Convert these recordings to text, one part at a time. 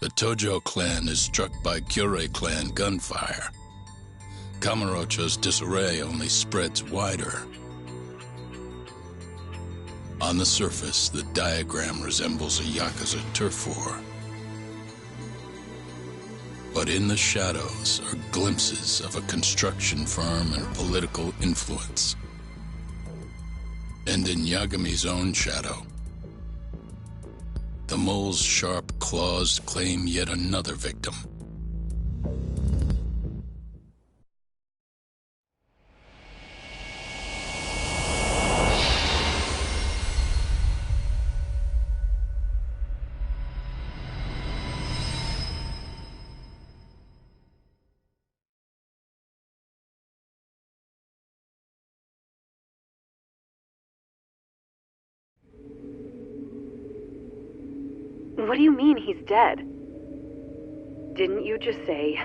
The Tojo clan is struck by Kyorei clan gunfire. Kamurocho's disarray only spreads wider. On the surface, the diagram resembles a Yakuza turf war. But in the shadows are glimpses of a construction firm and political influence. And in Yagami's own shadow, the mole's sharp claws claim yet another victim. What do you mean he's dead? Didn't you just say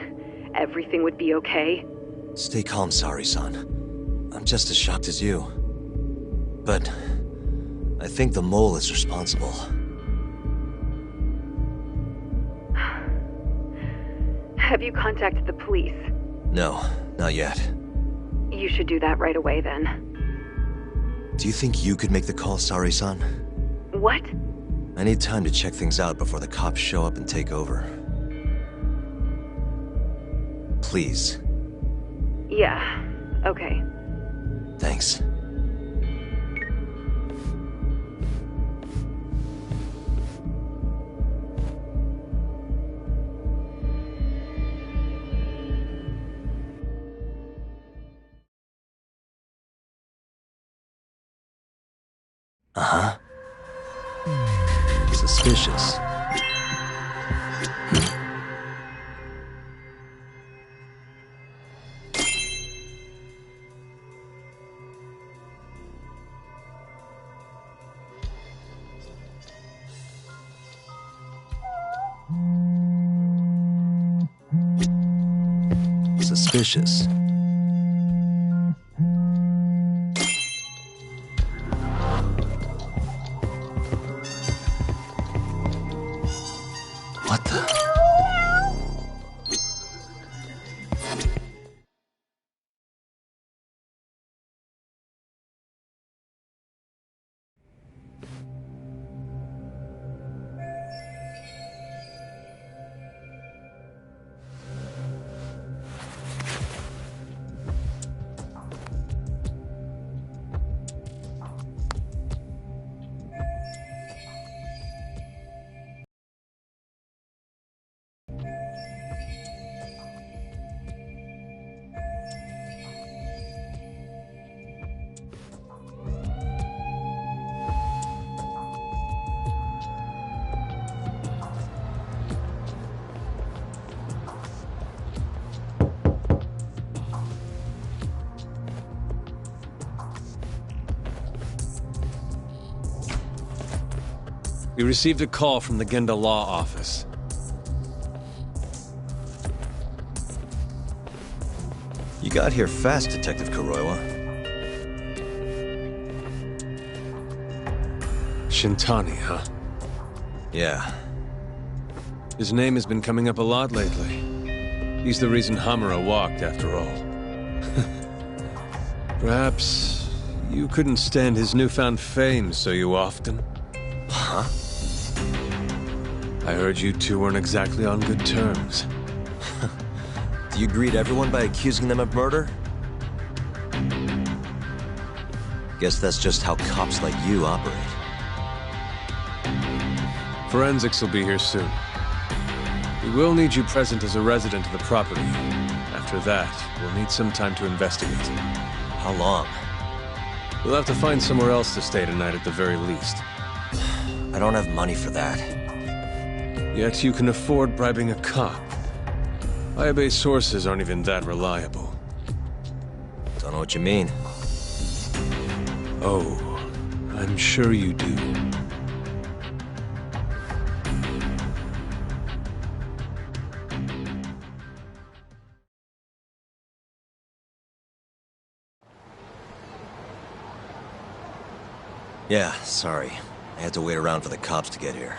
everything would be okay? Stay calm, Sari-san. I'm just as shocked as you. But I think the mole is responsible. Have you contacted the police? No, not yet. You should do that right away then. Do you think you could make the call, Sari-san? What? I need time to check things out before the cops show up and take over. Please. Yeah, okay. Thanks. Uh-huh. Suspicious. Suspicious. What the? We received a call from the Genda Law Office. You got here fast, Detective Kuroiwa. Shintani, huh? Yeah. His name has been coming up a lot lately. He's the reason Hamura walked, after all. Perhaps you couldn't stand his newfound fame so you often? Huh? I heard you two weren't exactly on good terms. Do you greet everyone by accusing them of murder? Guess that's just how cops like you operate. Forensics will be here soon. We will need you present as a resident of the property. After that, we'll need some time to investigate. How long? We'll have to find somewhere else to stay tonight at the very least. I don't have money for that. Yet you can afford bribing a cop. Ayabe's sources aren't even that reliable. Don't know what you mean. Oh, I'm sure you do. Yeah, sorry. I had to wait around for the cops to get here.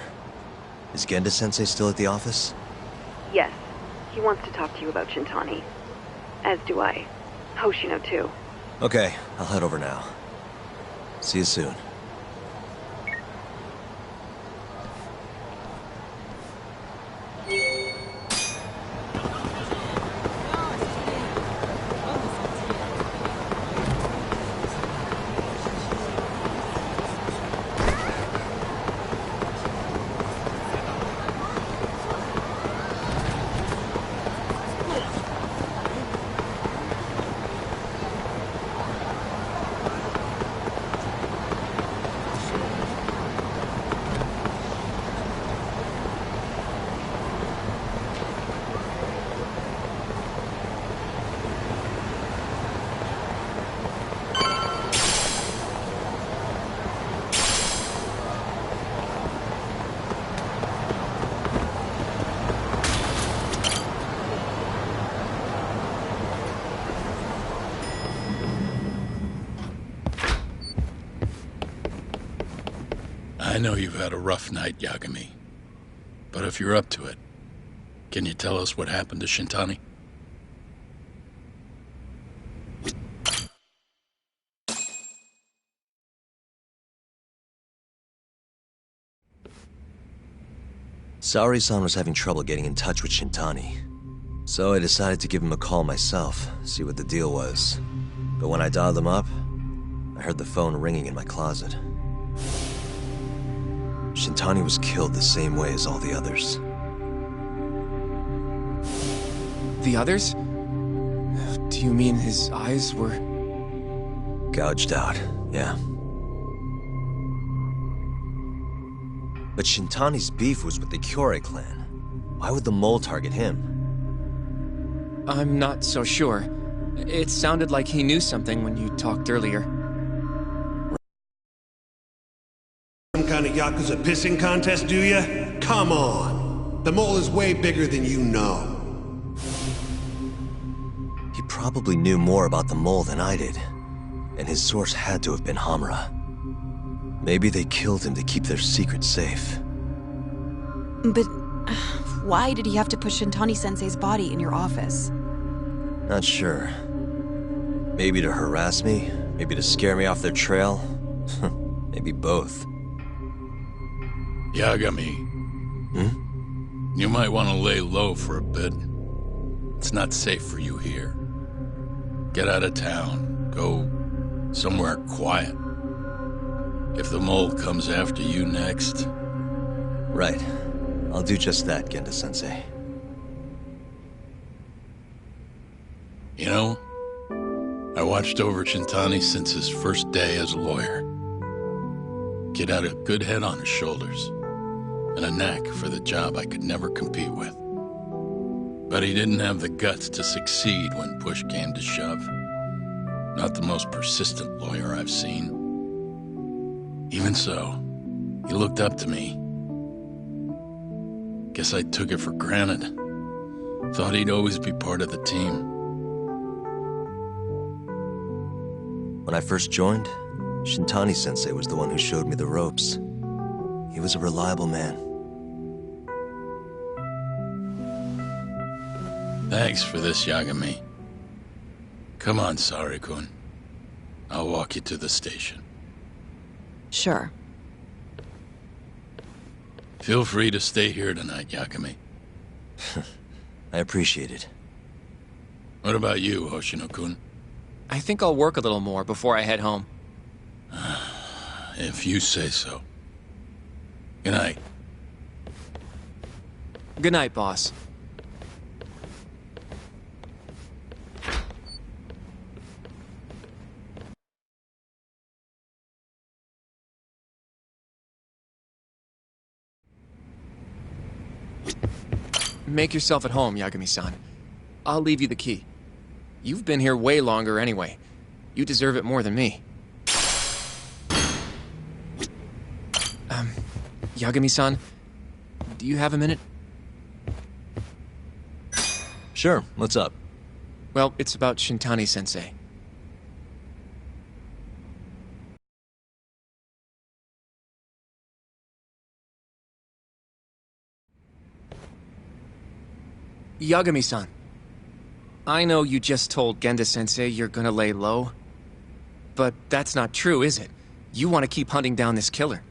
Is Genda-sensei still at the office? Yes, he wants to talk to you about Shintani. As do I. Hoshino, too. Okay, I'll head over now. See you soon. I know you've had a rough night, Yagami. But if you're up to it, can you tell us what happened to Shintani? Saori-san was having trouble getting in touch with Shintani. So I decided to give him a call myself, see what the deal was. But when I dialed him up, I heard the phone ringing in my closet. Shintani was killed the same way as all the others. The others? Do you mean his eyes were... Gouged out, yeah. But Shintani's beef was with the Kyorei clan. Why would the mole target him? I'm not so sure. It sounded like he knew something when you talked earlier. Some kind of Yakuza pissing contest, do ya? Come on! The mole is way bigger than you know. He probably knew more about the mole than I did. And his source had to have been Hamura. Maybe they killed him to keep their secret safe. But why did he have to put Shintani-sensei's body in your office? Not sure. Maybe to harass me, maybe to scare me off their trail. Maybe both. Yagami. You might want to lay low for a bit. It's not safe for you here. Get out of town. Go somewhere quiet. If the mole comes after you next... Right. I'll do just that, Genda-sensei. You know, I watched over Shintani since his first day as a lawyer. Kid had a good head on his shoulders, and a knack for the job I could never compete with. But he didn't have the guts to succeed when push came to shove. Not the most persistent lawyer I've seen. Even so, he looked up to me. Guess I took it for granted. Thought he'd always be part of the team. When I first joined, Shintani-sensei was the one who showed me the ropes. He was a reliable man. Thanks for this, Yagami. Come on, Sari-kun. I'll walk you to the station. Sure. Feel free to stay here tonight, Yagami. I appreciate it. What about you, Hoshino-kun? I think I'll work a little more before I head home. If you say so. Good night. Good night, boss. Make yourself at home, Yagami-san. I'll leave you the key. You've been here way longer anyway. You deserve it more than me. Yagami-san, do you have a minute? Sure, what's up? Well, it's about Shintani-sensei. Yagami-san, I know you just told Genda-sensei you're gonna lay low, but that's not true, is it? You want to keep hunting down this killer.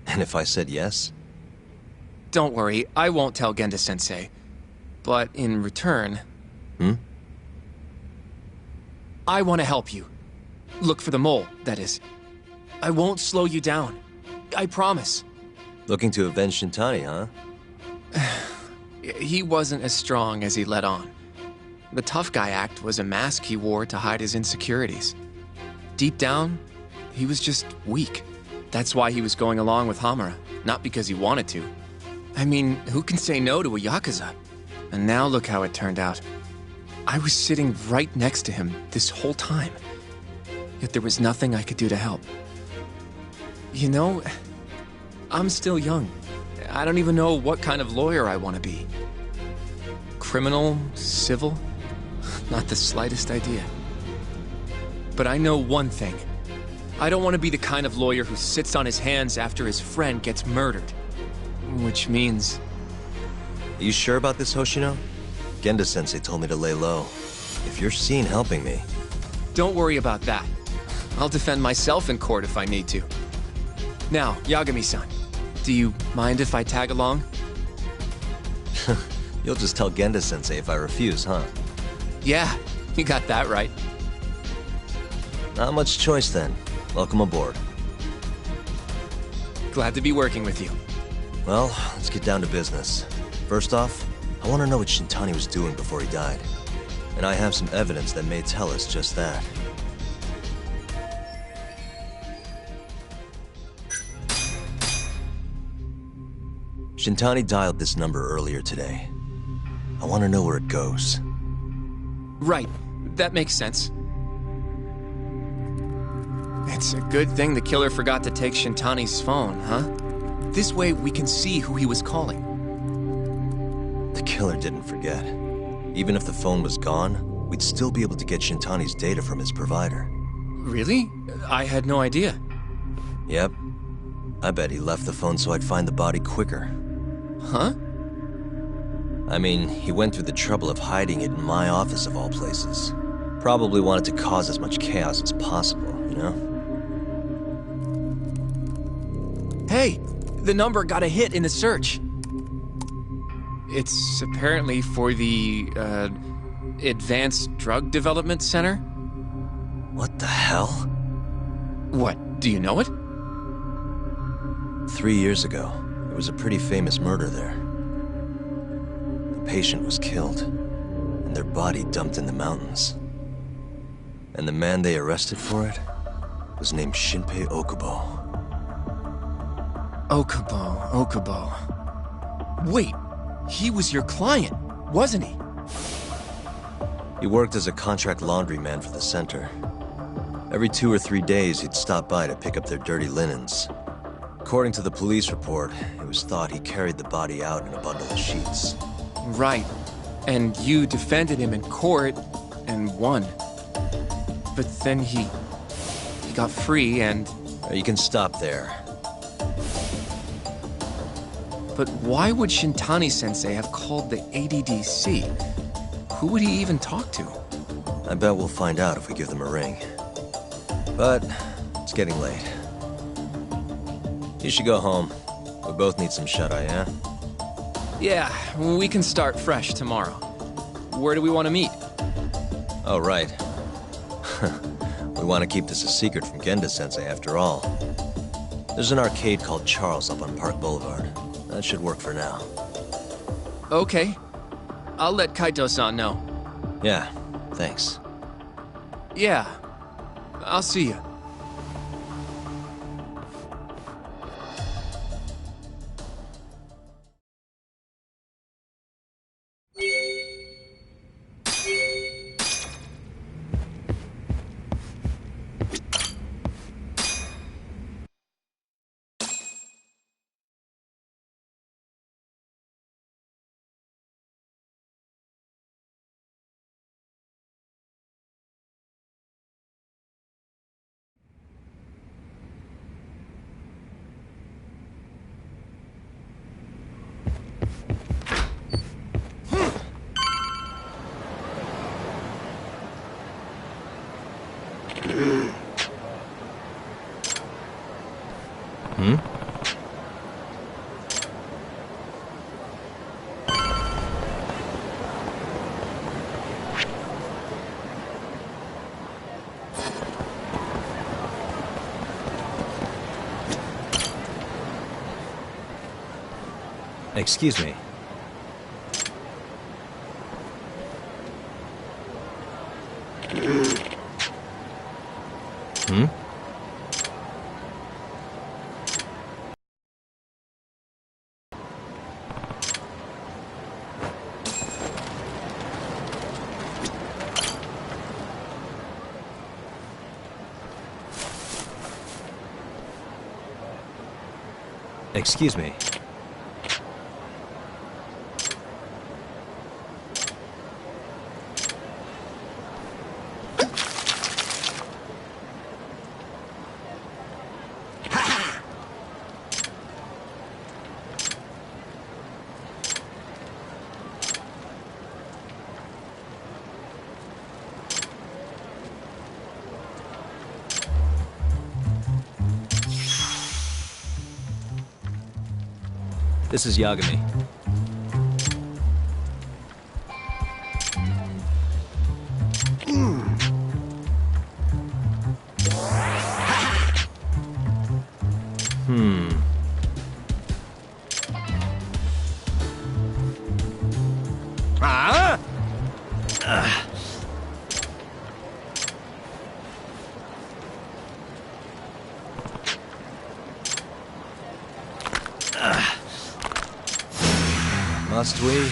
And if I said yes? Don't worry, I won't tell Genda-sensei. But in return... I want to help you. Look for the mole, that is. I won't slow you down. I promise. Looking to avenge Shintani, huh? He wasn't as strong as he let on. The tough guy act was a mask he wore to hide his insecurities. Deep down, he was just weak. That's why he was going along with Hamura, not because he wanted to. I mean, who can say no to a Yakuza? And now look how it turned out. I was sitting right next to him this whole time. Yet there was nothing I could do to help. You know, I'm still young. I don't even know what kind of lawyer I want to be. Criminal? Civil? Not the slightest idea. But I know one thing. I don't want to be the kind of lawyer who sits on his hands after his friend gets murdered. Which means... Are you sure about this, Hoshino? Genda-sensei told me to lay low. If you're seen helping me... Don't worry about that. I'll defend myself in court if I need to. Now, Yagami-san, do you mind if I tag along? You'll just tell Genda-sensei if I refuse, huh? Yeah, you got that right. Not much choice then. Welcome aboard. Glad to be working with you. Well, let's get down to business. First off, I want to know what Shintani was doing before he died. And I have some evidence that may tell us just that. Shintani dialed this number earlier today. I want to know where it goes. Right, that makes sense. It's a good thing the killer forgot to take Shintani's phone, huh? This way we can see who he was calling. The killer didn't forget. Even if the phone was gone, we'd still be able to get Shintani's data from his provider. Really? I had no idea. Yep. I bet he left the phone so I'd find the body quicker. Huh? I mean, he went through the trouble of hiding it in my office of all places. Probably wanted to cause as much chaos as possible, you know? Hey! The number got a hit in the search. It's apparently for the, Advanced Drug Development Center? What the hell? What, do you know it? 3 years ago, there was a pretty famous murder there. The patient was killed, and their body dumped in the mountains. And the man they arrested for it was named Shinpei Okubo. Okubo. Wait, he was your client, wasn't he? He worked as a contract laundryman for the center. Every 2 or 3 days, he'd stop by to pick up their dirty linens. According to the police report, it was thought he carried the body out in a bundle of sheets. Right. And you defended him in court and won. But then he got free and... You can stop there. But why would Shintani-sensei have called the ADDC? Who would he even talk to? I bet we'll find out if we give them a ring. But it's getting late. You should go home. We both need some shut-eye, yeah? Yeah, we can start fresh tomorrow. Where do we want to meet? Oh, right. We want to keep this a secret from Genda-sensei after all. There's an arcade called Charles up on Park Boulevard. That should work for now. Okay. I'll let Kaito-san know. Yeah, thanks. Yeah. I'll see you. Hmm? Excuse me. Hmm? Excuse me. This is Yagami. Must we?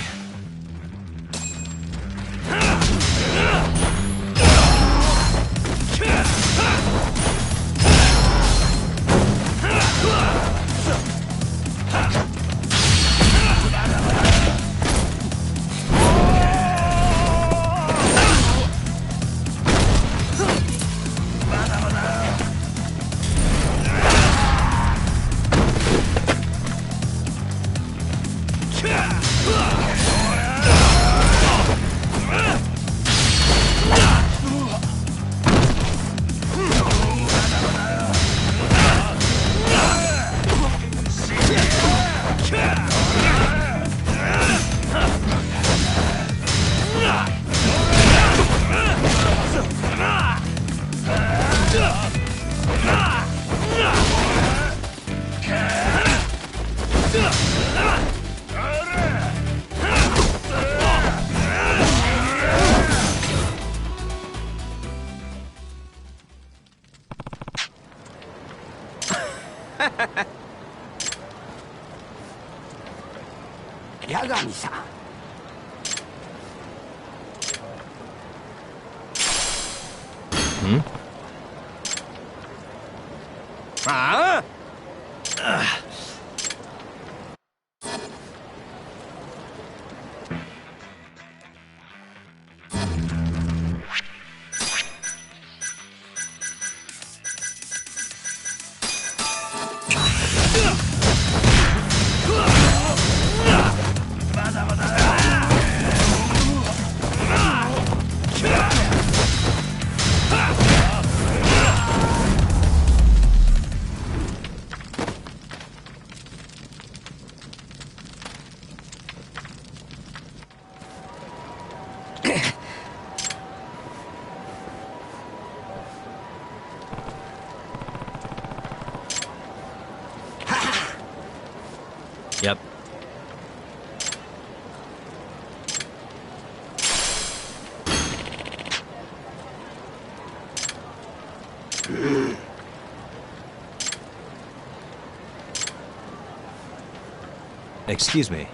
Yagami-san. Hmm? Ah? Yep. Excuse me.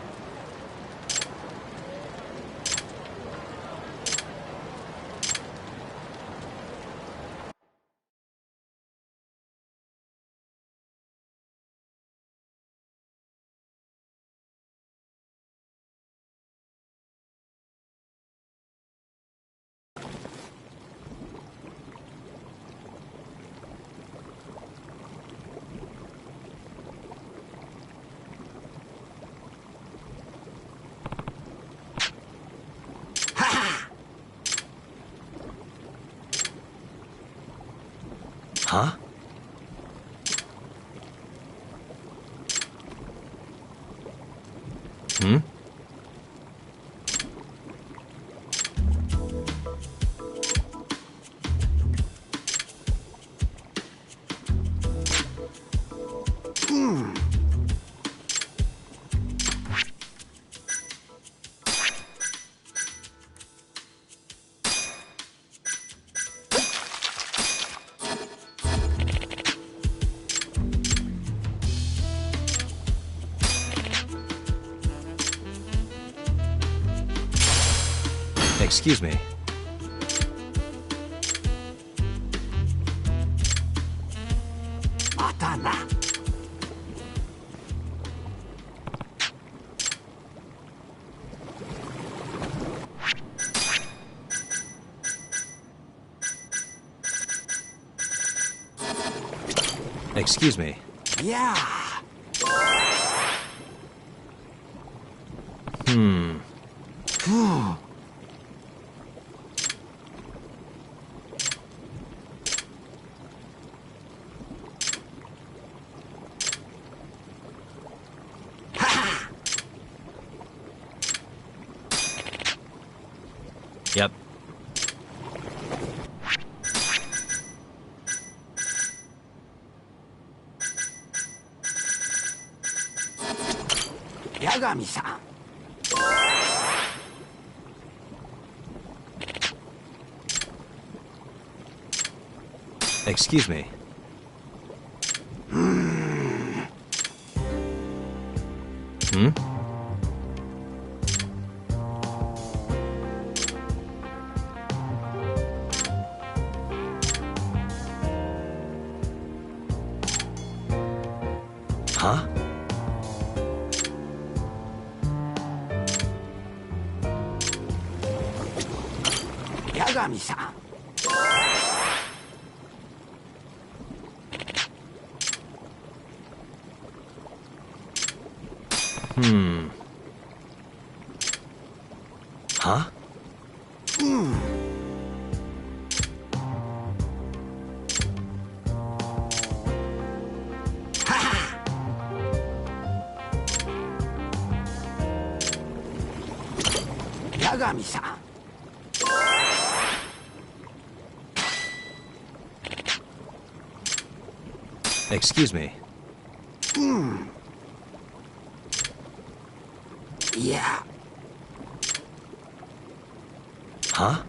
Huh? Hmm? Excuse me. Excuse me. Yeah. Yep. Yagami-san. Excuse me. Hmm? Huh? Yagami-san. Huh? Yagami-san. Excuse me. Yeah. Huh?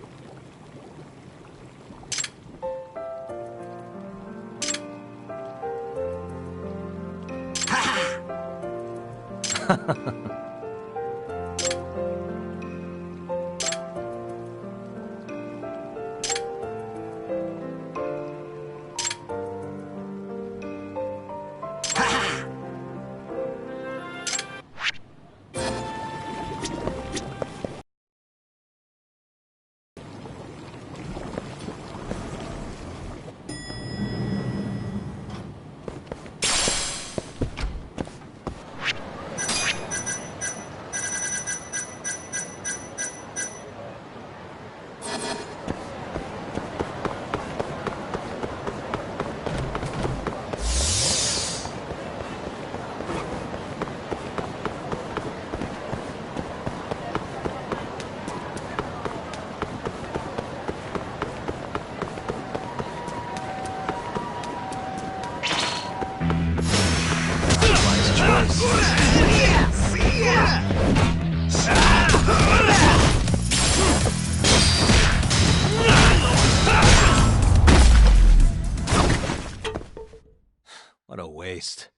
What a waste.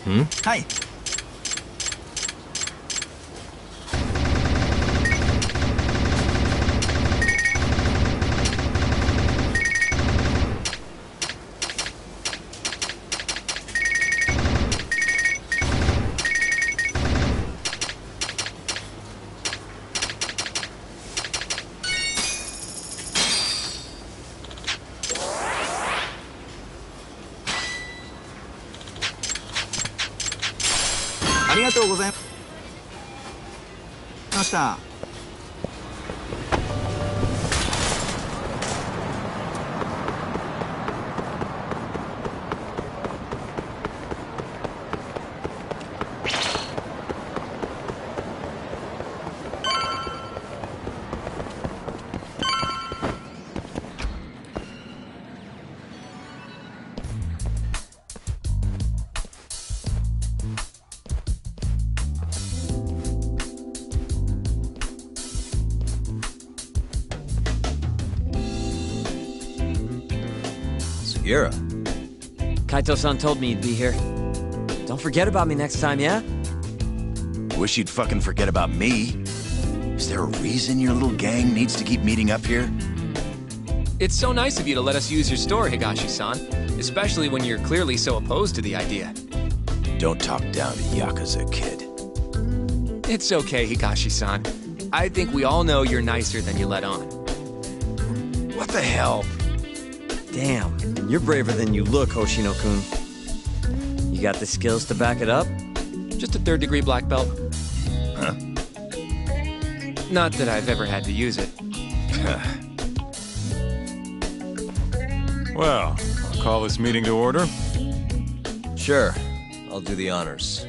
Hmm? はい。ありがとうございました。Yura. Kaito-san told me you'd be here. Don't forget about me next time, yeah? Wish you'd fucking forget about me. Is there a reason your little gang needs to keep meeting up here? It's so nice of you to let us use your store, Higashi-san. Especially when you're clearly so opposed to the idea. Don't talk down to Yakuza, kid. It's okay, Higashi-san. I think we all know you're nicer than you let on. What the hell? Damn, you're braver than you look, Hoshino-kun. You got the skills to back it up? Just a third-degree black belt. Huh? Not that I've ever had to use it. Well, I'll call this meeting to order. Sure, I'll do the honors.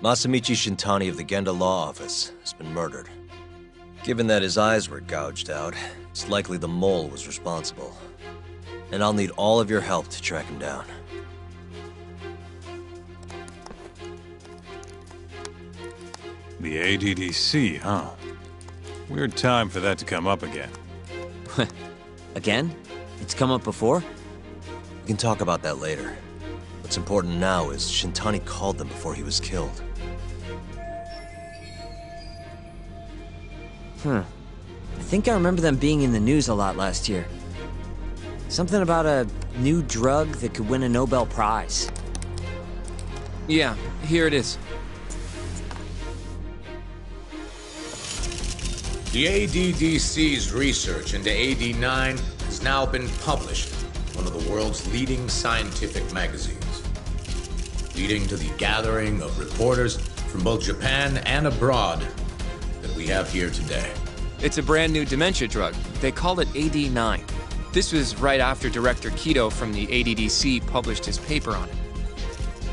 Masamichi Shintani of the Genda Law Office has been murdered. Given that his eyes were gouged out, it's likely the mole was responsible. And I'll need all of your help to track him down. The ADDC, huh? Weird time for that to come up again. Again? It's come up before? We can talk about that later. What's important now is Shintani called them before he was killed. I think I remember them being in the news a lot last year. Something about a new drug that could win a Nobel Prize. Yeah, here it is. The ADDC's research into AD9 has now been published in one of the world's leading scientific magazines, leading to the gathering of reporters from both Japan and abroad that we have here today. It's a brand new dementia drug. They call it AD9. This was right after Director Kido from the ADDC published his paper on it.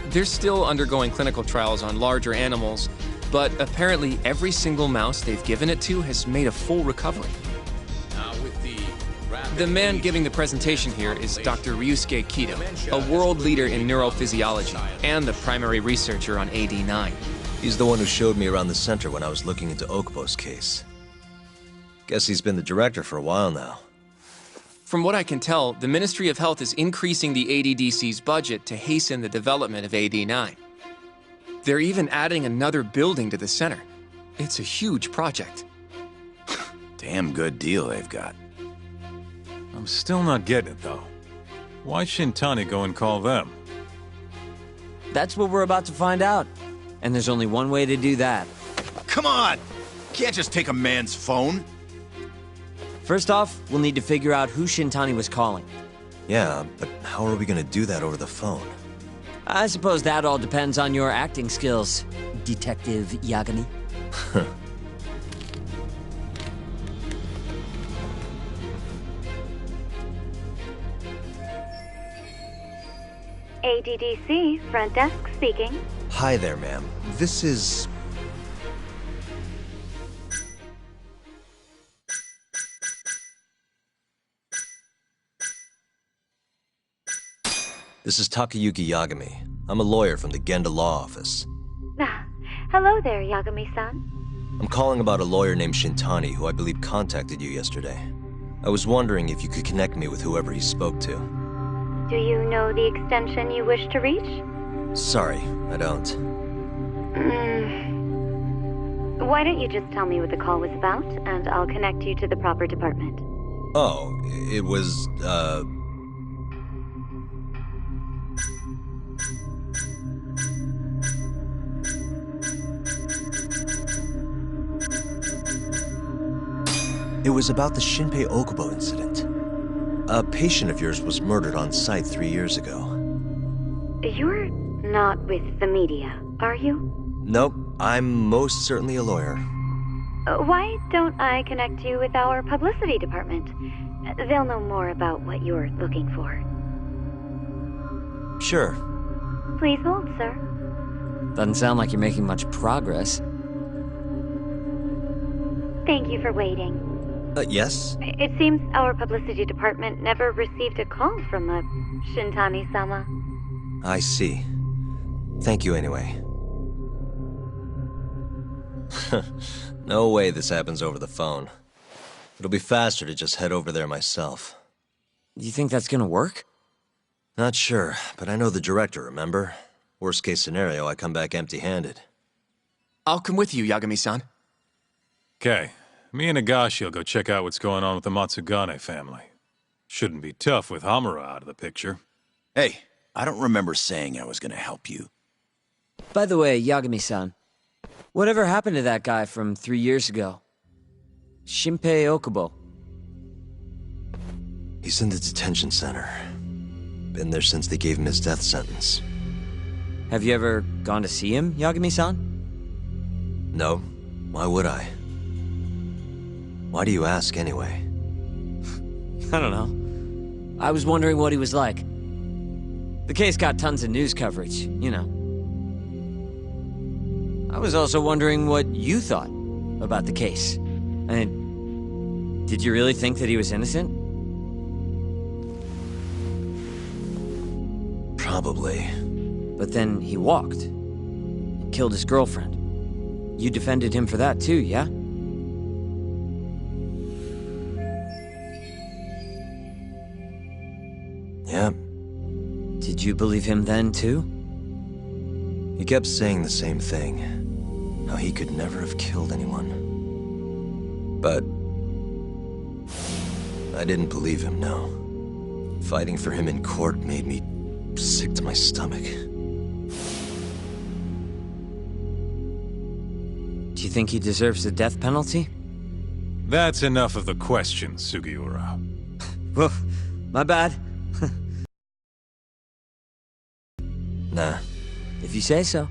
They're still undergoing clinical trials on larger animals, but apparently every single mouse they've given it to has made a full recovery. The man giving the presentation here is Dr. Ryusuke Kido, a world leader in neurophysiology and the primary researcher on AD9. He's the one who showed me around the center when I was looking into Okubo's case. Guess he's been the director for a while now. From what I can tell, the Ministry of Health is increasing the ADDC's budget to hasten the development of AD9. They're even adding another building to the center. It's a huge project. Damn good deal they've got. I'm still not getting it, though. Why Shintani go and call them? That's what we're about to find out. And there's only one way to do that. Come on! Can't just take a man's phone. First off, we'll need to figure out who Shintani was calling. Yeah, but how are we gonna do that over the phone? I suppose that all depends on your acting skills, Detective Yagami. ADDC, front desk speaking. Hi there, ma'am. This is... This is Takayuki Yagami. I'm a lawyer from the Genda Law Office. Hello there, Yagami-san. I'm calling about a lawyer named Shintani who I believe contacted you yesterday. I was wondering if you could connect me with whoever he spoke to. Do you know the extension you wish to reach? Sorry, I don't. Why don't you just tell me what the call was about, and I'll connect you to the proper department. Oh, it was, It was about the Shinpei Okubo incident. A patient of yours was murdered on site 3 years ago. You're not with the media, are you? Nope, I'm most certainly a lawyer. Why don't I connect you with our publicity department? They'll know more about what you're looking for. Sure. Please hold, sir. Doesn't sound like you're making much progress. Thank you for waiting. Yes? It seems our publicity department never received a call from Shintani-sama. I see. Thank you anyway. No way this happens over the phone. It'll be faster to just head over there myself. You think that's gonna work? Not sure, but I know the director, remember? Worst case scenario, I come back empty-handed. I'll come with you, Yagami-san. Okay. Me and Nagashi will go check out what's going on with the Matsugane family. Shouldn't be tough with Hamura out of the picture. Hey, I don't remember saying I was gonna help you. By the way, Yagami-san, whatever happened to that guy from 3 years ago? Shinpei Okubo. He's in the detention center. Been there since they gave him his death sentence. Have you ever gone to see him, Yagami-san? No. Why would I? Why do you ask, anyway? I don't know. I was wondering what he was like. The case got tons of news coverage, you know. I was also wondering what you thought about the case. I mean, did you really think that he was innocent? Probably. But then he walked. And killed his girlfriend. You defended him for that too, yeah? Yeah. Did you believe him then too? He kept saying the same thing. How he could never have killed anyone. But I didn't believe him, no. Fighting for him in court made me sick to my stomach. Do you think he deserves the death penalty? That's enough of the questions, Sugiura. Whoa, my bad. Nah. If you say so.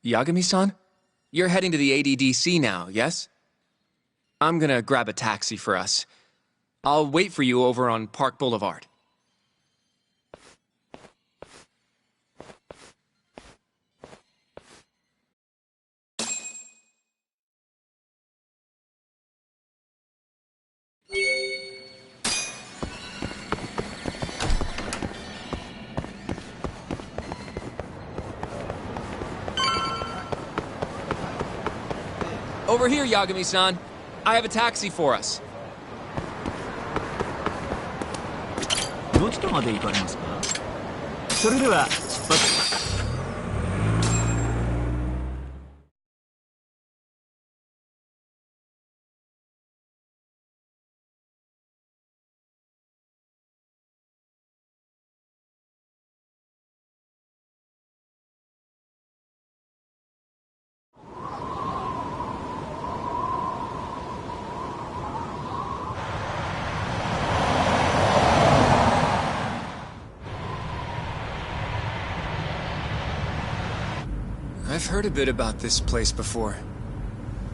Yagami-san? You're heading to the ADDC now, yes? I'm gonna grab a taxi for us. I'll wait for you over on Park Boulevard. Over here, Yagami-san. I have a taxi for us. どちらまで行かれますか？それでは出発。 I've heard a bit about this place before.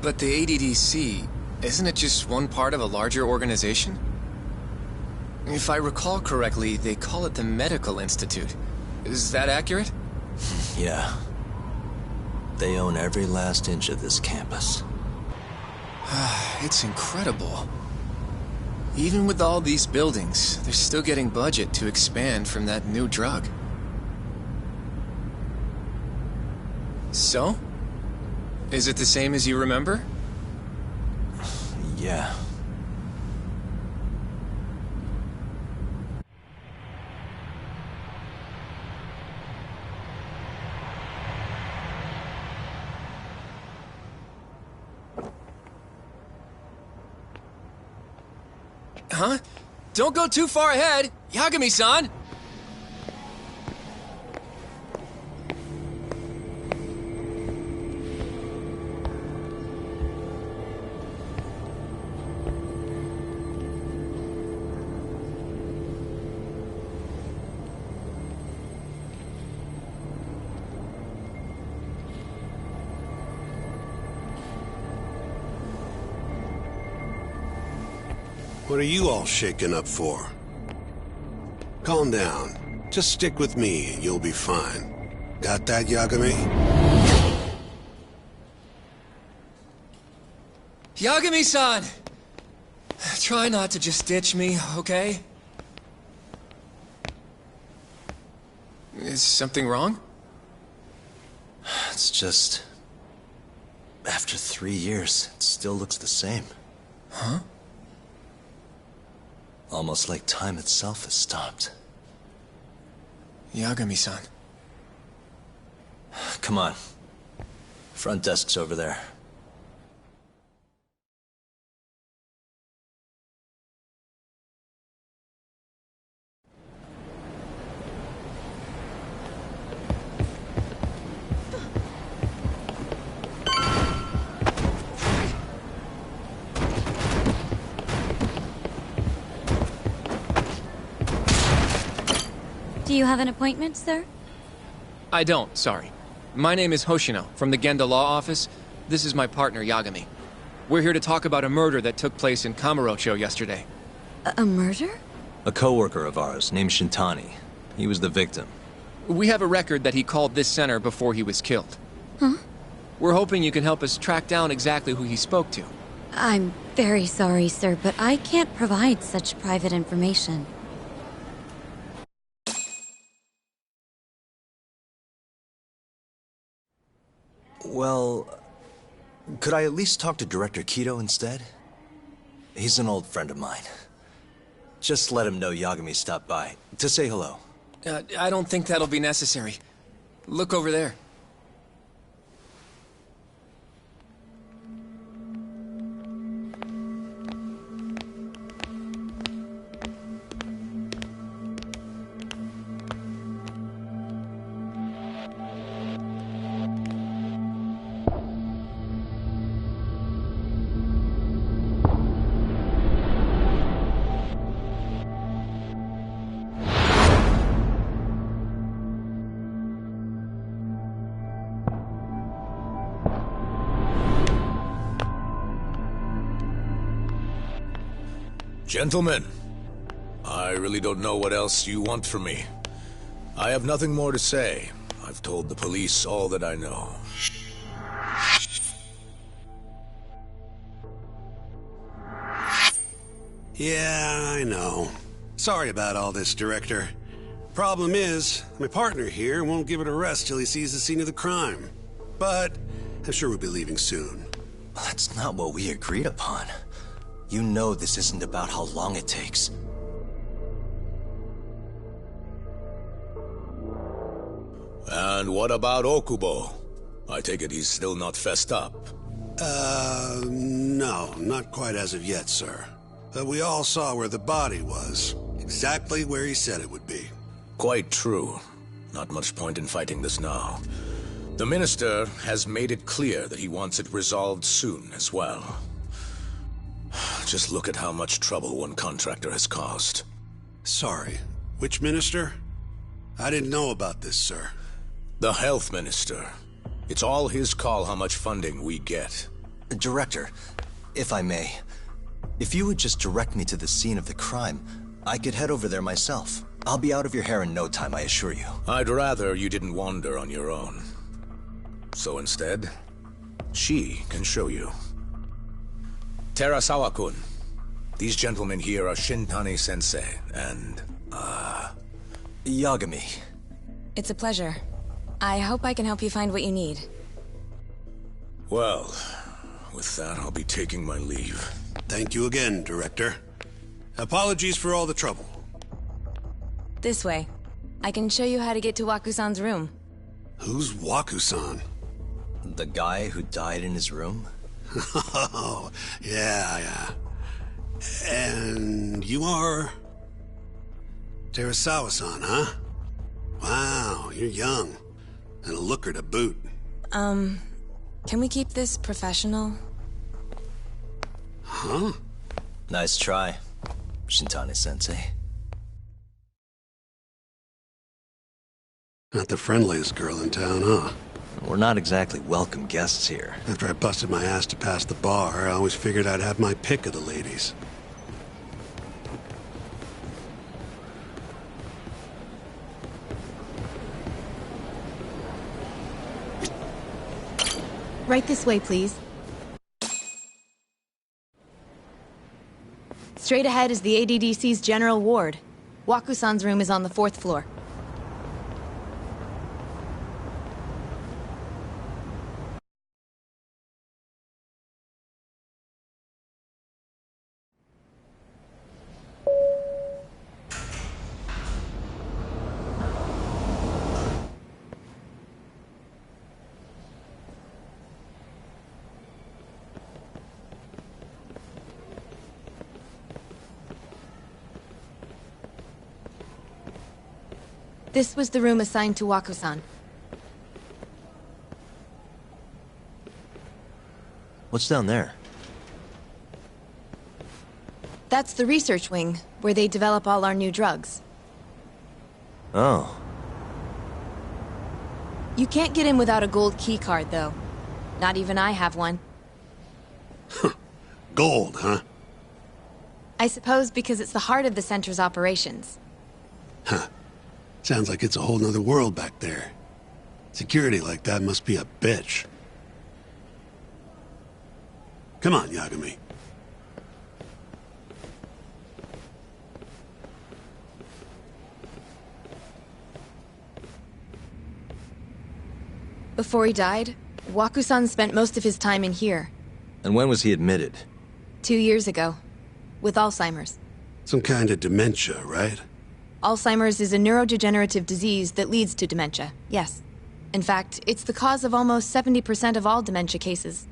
But the ADDC, isn't it just one part of a larger organization? If I recall correctly, they call it the Medical Institute. Is that accurate? Yeah. They own every last inch of this campus. It's incredible. Even with all these buildings, they're still getting budget to expand from that new drug. So? Is it the same as you remember? Yeah. Huh? Don't go too far ahead! Yagami-san! What are you all shaken up for? Calm down. Just stick with me and you'll be fine. Got that, Yagami? Yagami-san! Try not to just ditch me, okay? Is something wrong? It's just... After 3 years, it still looks the same. Huh? Almost like time itself has stopped. Yagami-san. Come on. Front desk's over there. Do you have an appointment, sir? I don't, sorry. My name is Hoshino, from the Genda Law Office. This is my partner, Yagami. We're here to talk about a murder that took place in Kamurocho yesterday. A murder? A coworker of ours, named Shintani. He was the victim. We have a record that he called this center before he was killed. Huh? We're hoping you can help us track down exactly who he spoke to. I'm very sorry, sir, but I can't provide such private information. Well, could I at least talk to Director Kido instead? He's an old friend of mine. Just let him know Yagami stopped by, to say hello. I don't think that'll be necessary. Look over there. Gentlemen, I really don't know what else you want from me. I have nothing more to say. I've told the police all that I know. Yeah, I know. Sorry about all this, Director. Problem is, my partner here won't give it a rest till he sees the scene of the crime. But I'm sure we'll be leaving soon. That's not what we agreed upon. You know this isn't about how long it takes. And what about Okubo? I take it he's still not fessed up. No, not quite as of yet, sir. But we all saw where the body was. Exactly where he said it would be. Quite true. Not much point in fighting this now. The Minister has made it clear that he wants it resolved soon as well. Just look at how much trouble one contractor has caused. Sorry, which minister? I didn't know about this, sir. The Health Minister. It's all his call how much funding we get. Director, if I may, if you would just direct me to the scene of the crime, I could head over there myself. I'll be out of your hair in no time, I assure you. I'd rather you didn't wander on your own. So instead, she can show you. Terasawa-kun, these gentlemen here are Shintani-sensei and, Yagami. It's a pleasure. I hope I can help you find what you need. Well, with that, I'll be taking my leave. Thank you again, Director. Apologies for all the trouble. This way. I can show you how to get to Waku-san's room. Who's Waku-san? The guy who died in his room? Oh, yeah. And you are... Terasawa-san, huh? Wow, you're young. And a looker to boot. Can we keep this professional? Huh? Nice try, Shintani-sensei. Not the friendliest girl in town, huh? We're not exactly welcome guests here. After I busted my ass to pass the bar, I always figured I'd have my pick of the ladies. Right this way, please. Straight ahead is the ADDC's general ward. Waku-san's room is on the 4th floor. This was the room assigned to Waku-san. What's down there? That's the research wing, where they develop all our new drugs. Oh. You can't get in without a gold key card, though. Not even I have one. Gold, huh? I suppose because it's the heart of the center's operations. Huh. Sounds like it's a whole nother world back there. Security like that must be a bitch. Come on, Yagami. Before he died, Waku-san spent most of his time in here. And when was he admitted? 2 years ago. With Alzheimer's. Some kind of dementia, right? Alzheimer's is a neurodegenerative disease that leads to dementia, yes. In fact, it's the cause of almost 70% of all dementia cases.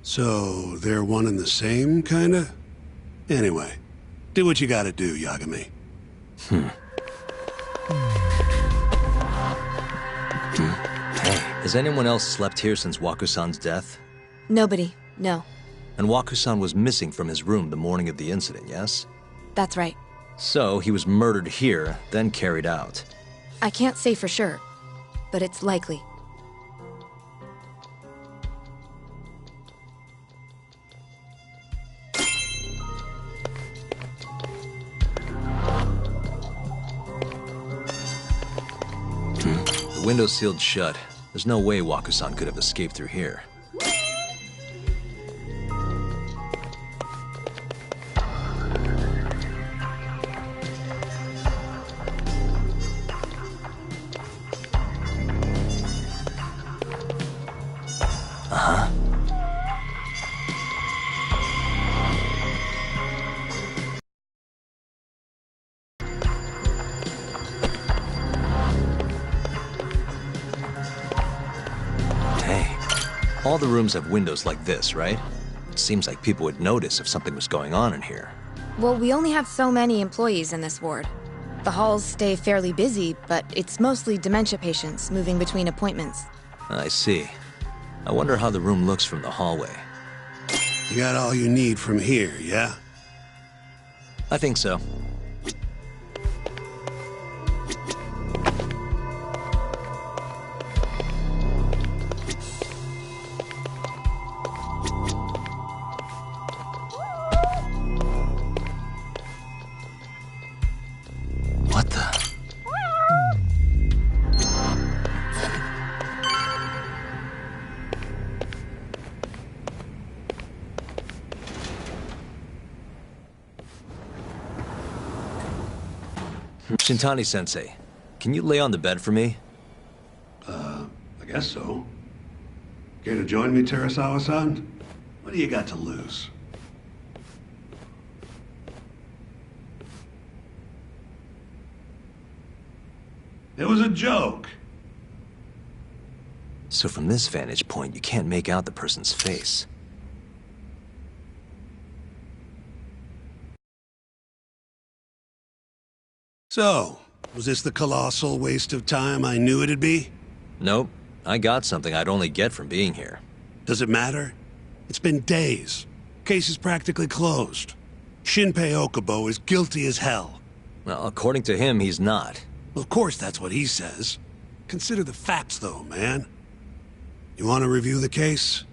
So, they're one and the same, kinda? Anyway, do what you gotta do, Yagami. Hey, has anyone else slept here since Waku-san's death? Nobody, no. And Waku-san was missing from his room the morning of the incident, yes? That's right. So, he was murdered here, then carried out. I can't say for sure, but it's likely. The window's sealed shut. There's no way Waku-san could have escaped through here. All the rooms have windows like this, right? It seems like people would notice if something was going on in here. Well, we only have so many employees in this ward. The halls stay fairly busy, but it's mostly dementia patients moving between appointments. I see. I wonder how the room looks from the hallway. You got all you need from here, yeah? I think so. What the? Shintani-sensei, can you lay on the bed for me? I guess so. Care to join me, Terasawa-san? What do you got to lose? It was a joke. So from this vantage point, you can't make out the person's face. So, was this the colossal waste of time I knew it'd be? Nope. I got something I'd only get from being here. Does it matter? It's been days. Case is practically closed. Shinpei Okubo is guilty as hell. Well, according to him, he's not. Well, of course that's what he says. Consider the facts, though, man. You want to review the case?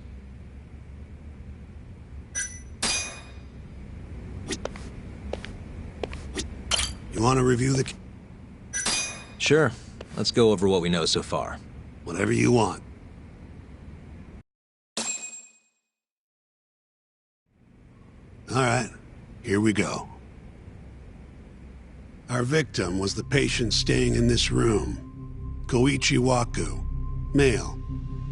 You want to review the... Sure. Let's go over what we know so far. Whatever you want. Alright, here we go. Our victim was the patient staying in this room. Koichi Waku, male,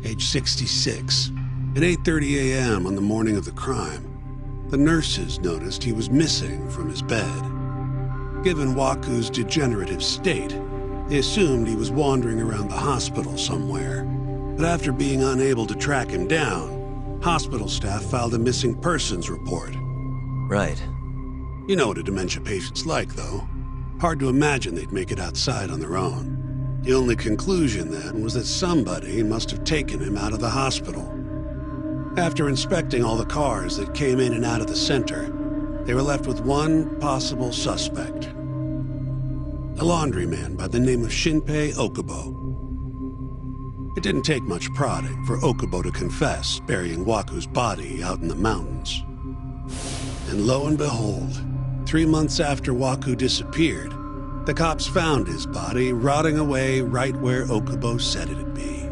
age 66. At 8:30 a.m. on the morning of the crime, the nurses noticed he was missing from his bed. Given Waku's degenerative state, they assumed he was wandering around the hospital somewhere. But after being unable to track him down, hospital staff filed a missing persons report. Right. You know what a dementia patient's like, though. Hard to imagine they'd make it outside on their own. The only conclusion then was that somebody must have taken him out of the hospital. After inspecting all the cars that came in and out of the center, they were left with one possible suspect. A laundryman by the name of Shinpei Okubo. It didn't take much prodding for Okubo to confess burying Waku's body out in the mountains. And lo and behold, 3 months after Waku disappeared, the cops found his body rotting away right where Okubo said it'd be.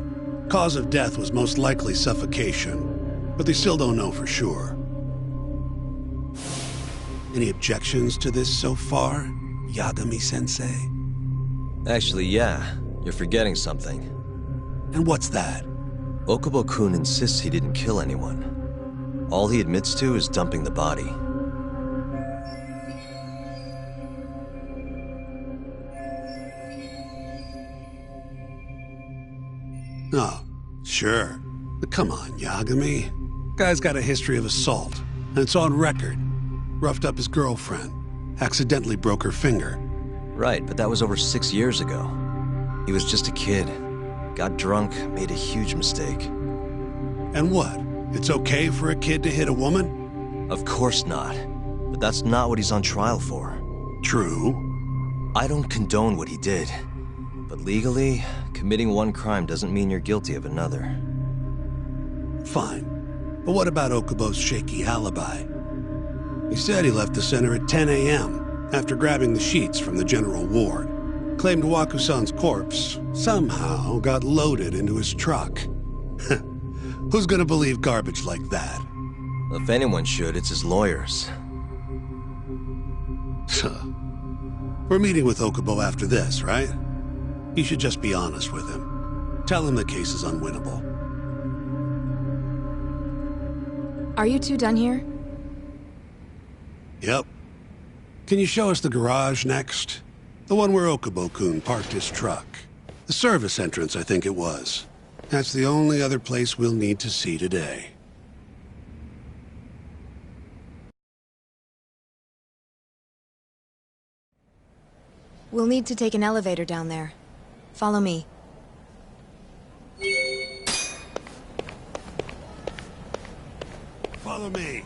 Cause of death was most likely suffocation, but they still don't know for sure. Any objections to this so far, Yagami-sensei? Actually, yeah. You're forgetting something. And what's that? Okubo-kun insists he didn't kill anyone. All he admits to is dumping the body. Oh, sure. But come on, Yagami. Guy's got a history of assault, and it's on record. Roughed up his girlfriend. Accidentally broke her finger. Right, but that was over 6 years ago. He was just a kid. Got drunk, made a huge mistake. And what? It's okay for a kid to hit a woman? Of course not. But that's not what he's on trial for. True. I don't condone what he did. But legally, committing one crime doesn't mean you're guilty of another. Fine. But what about Okubo's shaky alibi? He said he left the center at 10 a.m. after grabbing the sheets from the general ward. Claimed Waku-san's corpse somehow got loaded into his truck. Who's gonna believe garbage like that? If anyone should, it's his lawyers. We're meeting with Okubo after this, right? You should just be honest with him. Tell him the case is unwinnable. Are you two done here? Yep. Can you show us the garage next? The one where Okubo-kun parked his truck. The service entrance, I think it was. That's the only other place we'll need to see today. We'll need to take an elevator down there. Follow me. Follow me.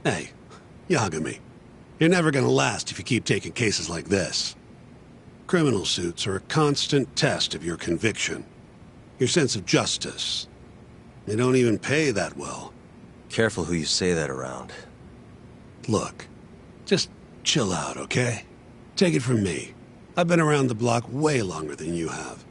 Hey, Yagami. You're never gonna last if you keep taking cases like this. Criminal suits are a constant test of your conviction. Your sense of justice. They don't even pay that well. Careful who you say that around. Look, just chill out, okay? Take it from me. I've been around the block way longer than you have.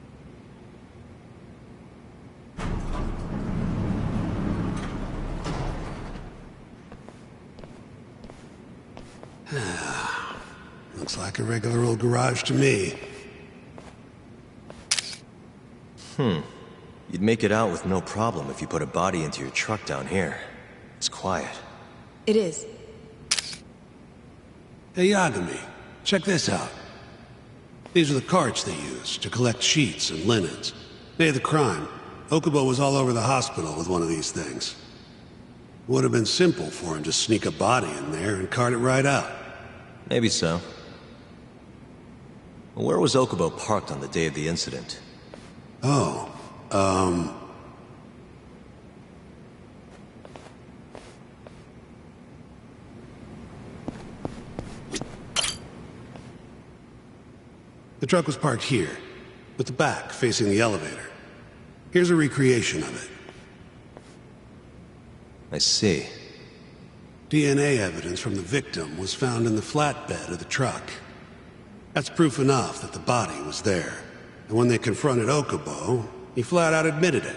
Looks like a regular old garage to me. You'd make it out with no problem if you put a body into your truck down here. It's quiet. It is. Hey, Yagami, check this out. These are the carts they used to collect sheets and linens. Day of the crime, Okubo was all over the hospital with one of these things. Would have been simple for him to sneak a body in there and cart it right out. Maybe so. Well, where was Okubo parked on the day of the incident? Oh, the truck was parked here, with the back facing the elevator. Here's a recreation of it. I see. DNA evidence from the victim was found in the flatbed of the truck. That's proof enough that the body was there. And when they confronted Okubo, he flat out admitted it.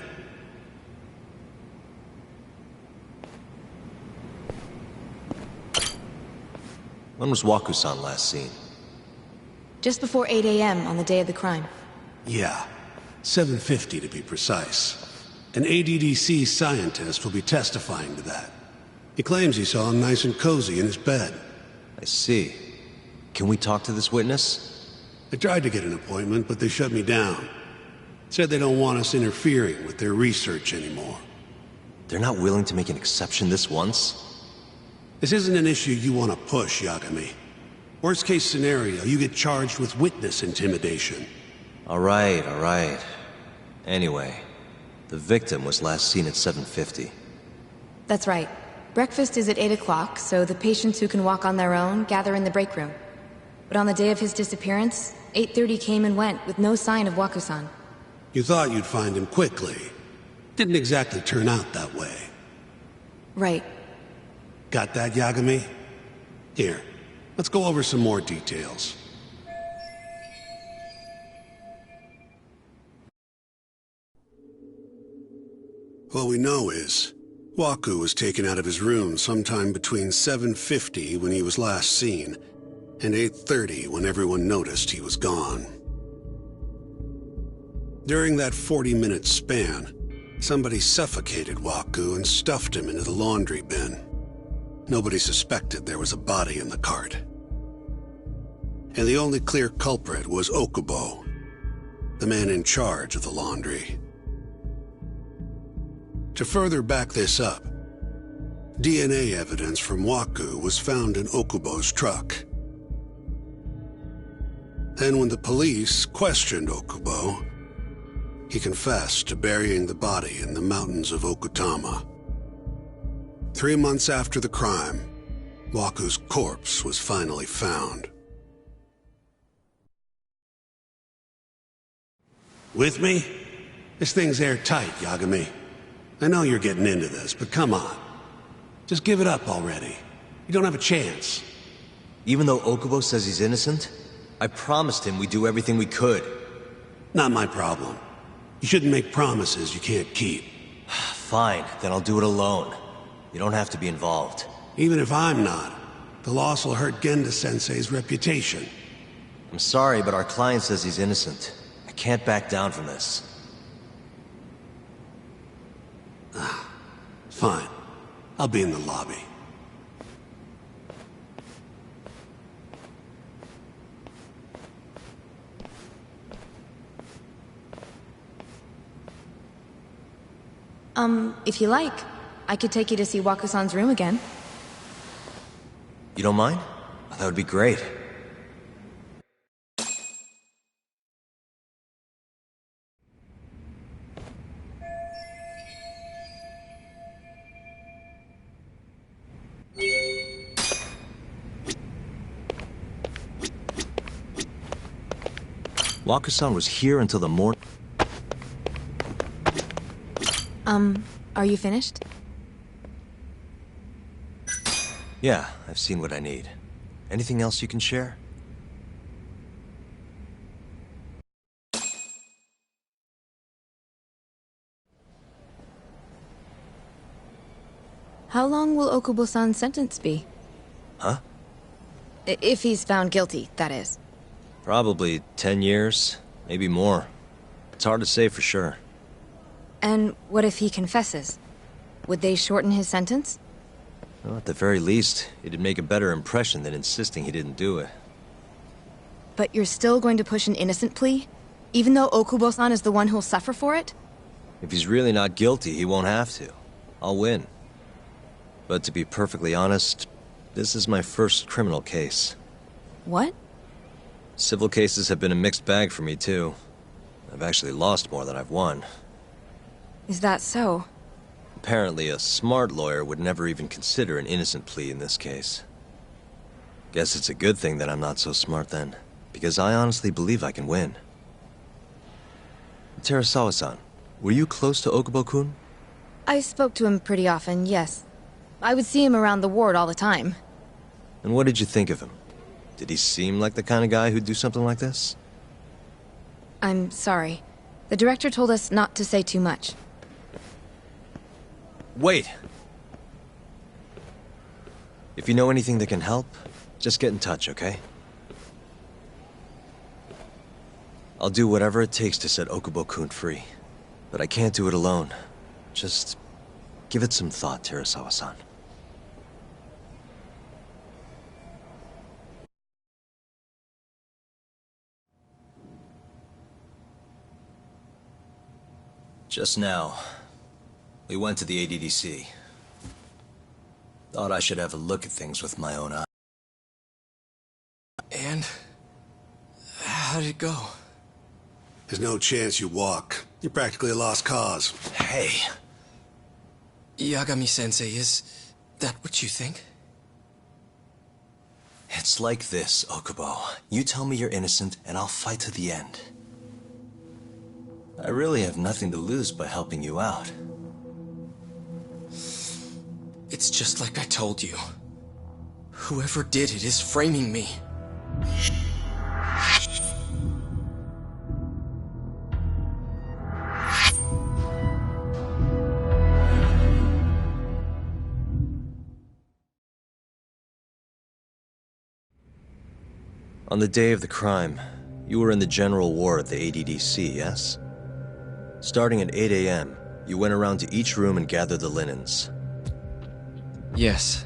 When was Waku-san last seen? Just before 8 a.m. on the day of the crime. Yeah, 7:50 to be precise. An ADDC scientist will be testifying to that. He claims he saw him nice and cozy in his bed. I see. Can we talk to this witness? I tried to get an appointment, but they shut me down. Said they don't want us interfering with their research anymore. They're not willing to make an exception this once? This isn't an issue you want to push, Yagami. Worst case scenario, you get charged with witness intimidation. All right. Anyway, the victim was last seen at 7:50. That's right. Breakfast is at 8 o'clock, so the patients who can walk on their own gather in the break room. But on the day of his disappearance, 8:30 came and went with no sign of Waku-san. You thought you'd find him quickly. Didn't exactly turn out that way. Right. Got that, Yagami? Here, let's go over some more details. What we know is, Waku was taken out of his room sometime between 7:50 when he was last seen, and 8:30 when everyone noticed he was gone. During that 40-minute span, somebody suffocated Waku and stuffed him into the laundry bin. Nobody suspected there was a body in the cart. And the only clear culprit was Okubo, the man in charge of the laundry. To further back this up, DNA evidence from Waku was found in Okubo's truck. Then when the police questioned Okubo, he confessed to burying the body in the mountains of Okutama. 3 months after the crime, Waku's corpse was finally found. With me? This thing's airtight, Yagami. I know you're getting into this, but come on. Just give it up already. You don't have a chance. Even though Okubo says he's innocent, I promised him we'd do everything we could. Not my problem. You shouldn't make promises you can't keep. Fine, then I'll do it alone. You don't have to be involved. Even if I'm not, the loss will hurt Genda-sensei's reputation. I'm sorry, but our client says he's innocent. I can't back down from this. Fine. I'll be in the lobby. If you like, I could take you to see Waku-san's room again. You don't mind? That would be great. Waku-san was here until the morning. Are you finished? Yeah, I've seen what I need. Anything else you can share? How long will Okubo-san's sentence be? Huh? If he's found guilty, that is. Probably 10 years, maybe more. It's hard to say for sure. And what if he confesses? Would they shorten his sentence? Well, at the very least, it'd make a better impression than insisting he didn't do it. But you're still going to push an innocent plea? Even though Okubo-san is the one who'll suffer for it? If he's really not guilty, he won't have to. I'll win. But to be perfectly honest, this is my first criminal case. What? Civil cases have been a mixed bag for me, too. I've actually lost more than I've won. Is that so? Apparently, a smart lawyer would never even consider an innocent plea in this case. Guess it's a good thing that I'm not so smart then, because I honestly believe I can win. Terasawa-san, were you close to Okubo-kun? I spoke to him pretty often, yes. I would see him around the ward all the time. And what did you think of him? Did he seem like the kind of guy who'd do something like this? I'm sorry. The director told us not to say too much. Wait! If you know anything that can help, just get in touch, okay? I'll do whatever it takes to set Okubo-kun free. But I can't do it alone. Just give it some thought, Terasawa-san. Just now, we went to the ADDC. Thought I should have a look at things with my own eyes. And? How did it go? There's no chance you walk. You're practically a lost cause. Hey! Yagami-sensei, is that what you think? It's like this, Okubo. You tell me you're innocent, and I'll fight to the end. I really have nothing to lose by helping you out. It's just like I told you. Whoever did it is framing me. On the day of the crime, you were in the general ward at the ADDC, yes? Starting at 8 a.m., you went around to each room and gathered the linens. Yes.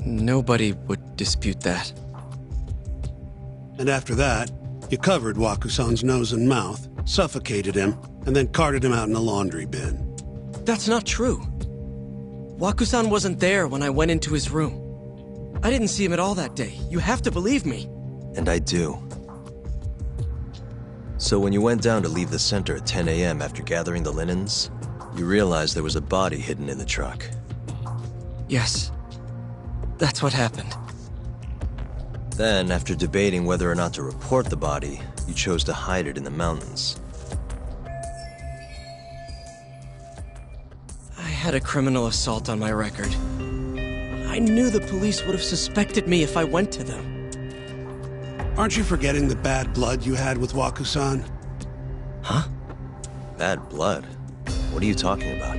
Nobody would dispute that. And after that, you covered Waku-san's nose and mouth, suffocated him, and then carted him out in a laundry bin. That's not true. Waku-san wasn't there when I went into his room. I didn't see him at all that day. You have to believe me. And I do. So when you went down to leave the center at 10 a.m. after gathering the linens, you realized there was a body hidden in the truck. Yes. That's what happened. Then, after debating whether or not to report the body, you chose to hide it in the mountains. I had a criminal assault on my record. I knew the police would have suspected me if I went to them. Aren't you forgetting the bad blood you had with Waku-san? Huh? Bad blood? What are you talking about?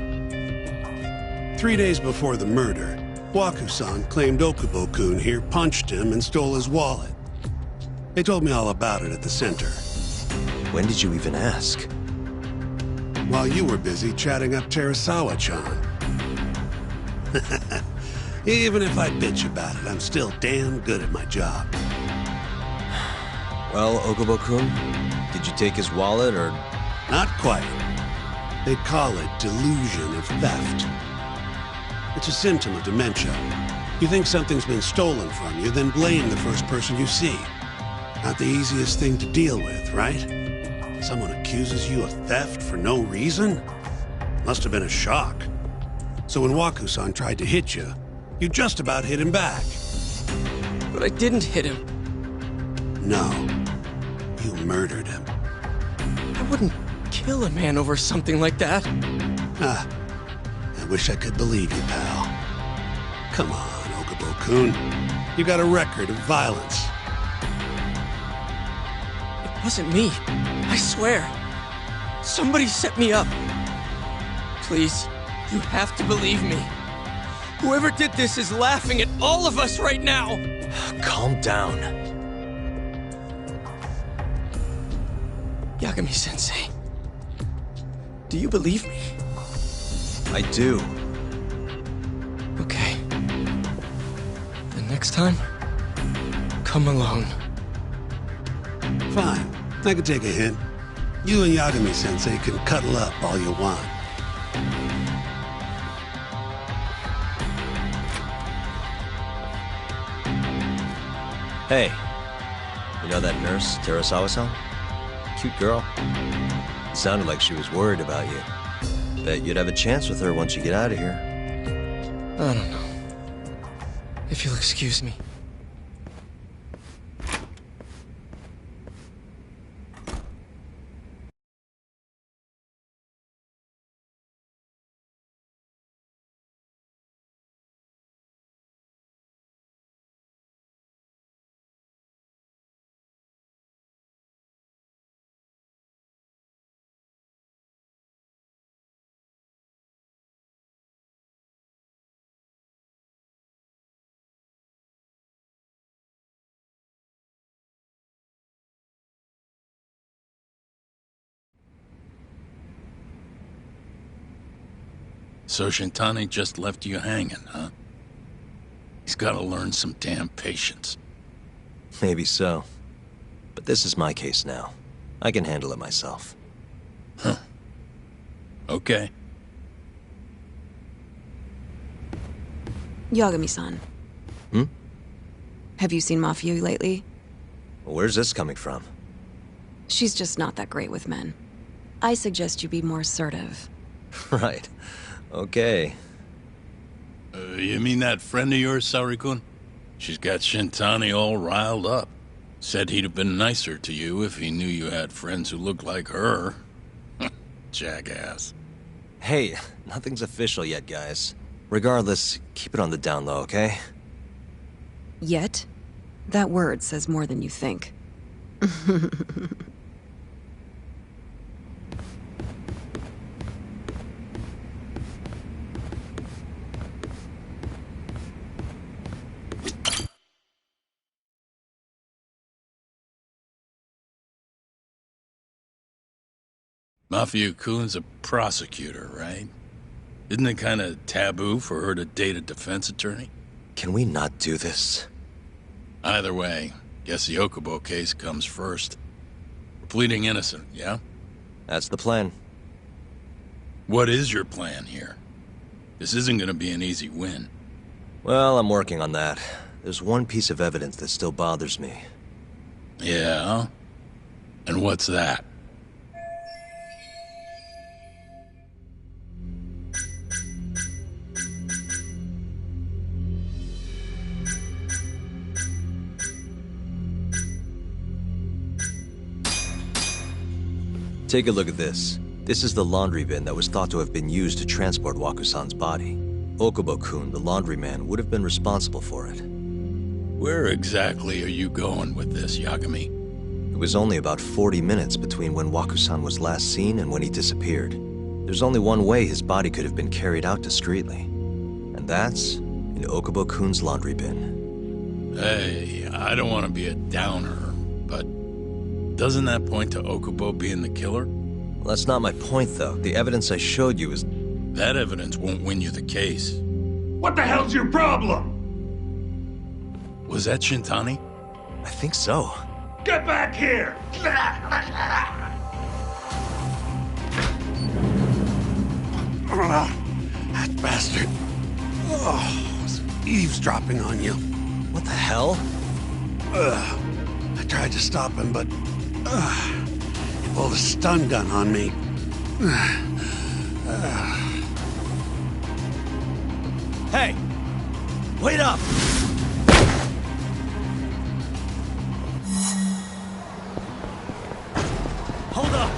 3 days before the murder, Waku-san claimed Okubo-kun here punched him and stole his wallet. They told me all about it at the center. When did you even ask? While you were busy chatting up Terasawa-chan. Even if I bitch about it, I'm still damn good at my job. Well, Okubo-kun, did you take his wallet, or...? Not quite. They call it delusion of theft. It's a symptom of dementia. You think something's been stolen from you, then blame the first person you see. Not the easiest thing to deal with, right? Someone accuses you of theft for no reason? Must have been a shock. So when Waku-san tried to hit you, you just about hit him back. But I didn't hit him. No. You murdered him. I wouldn't kill a man over something like that. Ah. I wish I could believe you, pal. Come on, Okubo-kun. You got a record of violence. It wasn't me. I swear. Somebody set me up. Please, you have to believe me. Whoever did this is laughing at all of us right now. Calm down. Yagami-sensei, do you believe me? I do. Okay. Then next time, come alone. Fine, I can take a hint. You and Yagami-sensei can cuddle up all you want. Hey, you know that nurse, Terasawa-san? Cute girl. Sounded like she was worried about you. Bet you'd have a chance with her once you get out of here. I don't know. If you'll excuse me. So Shintani just left you hanging, huh? He's gotta learn some damn patience. Maybe so. But this is my case now. I can handle it myself. Huh. Okay. Yagami-san. Hmm? Have you seen Mafia lately? Where's this coming from? She's just not that great with men. I suggest you be more assertive. Right. Okay. You mean that friend of yours, Saori-kun? She's got Shintani all riled up. Said he'd have been nicer to you if he knew you had friends who looked like her. Jackass. Hey, nothing's official yet, guys. Regardless, keep it on the down low, okay? Yet? That word says more than you think. Mafia-kun's a prosecutor, right? Isn't it kind of taboo for her to date a defense attorney? Can we not do this? Either way, guess the Okubo case comes first. We're pleading innocent, yeah? That's the plan. What is your plan here? This isn't gonna be an easy win. Well, I'm working on that. There's one piece of evidence that still bothers me. Yeah? And what's that? Take a look at this. This is the laundry bin that was thought to have been used to transport Waku-san's body. Okubo-kun, the laundryman, would have been responsible for it. Where exactly are you going with this, Yagami? It was only about 40 minutes between when Waku-san was last seen and when he disappeared. There's only one way his body could have been carried out discreetly. And that's in Okubo-kun's laundry bin. Hey, I don't want to be a downer, but doesn't that point to Okubo being the killer? Well, that's not my point, though. The evidence I showed you is... That evidence won't win you the case. What the hell's your problem? Was that Shintani? I think so. Get back here! That bastard. Oh, was eavesdropping on you. What the hell? I tried to stop him, but he pulled a stun gun on me. Hey! Wait up! Hold up!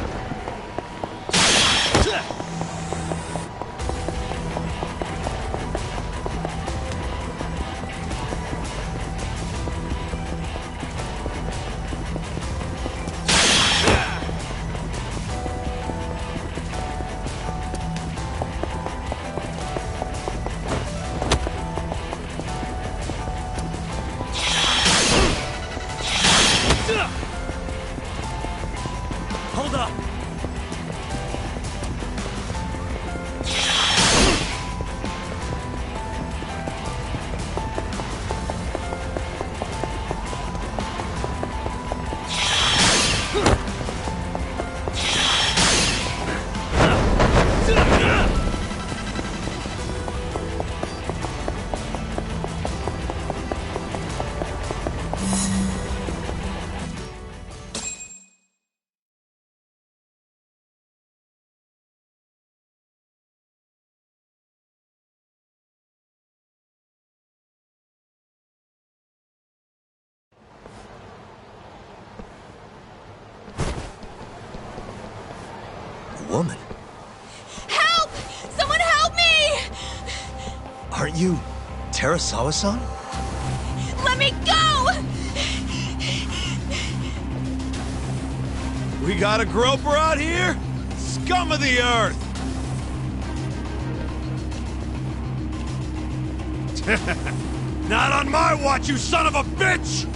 woman. Help! Someone help me! Aren't you Terasawa-san? Let me go! We got a groper out here? Scum of the earth! Not on my watch, you son of a bitch!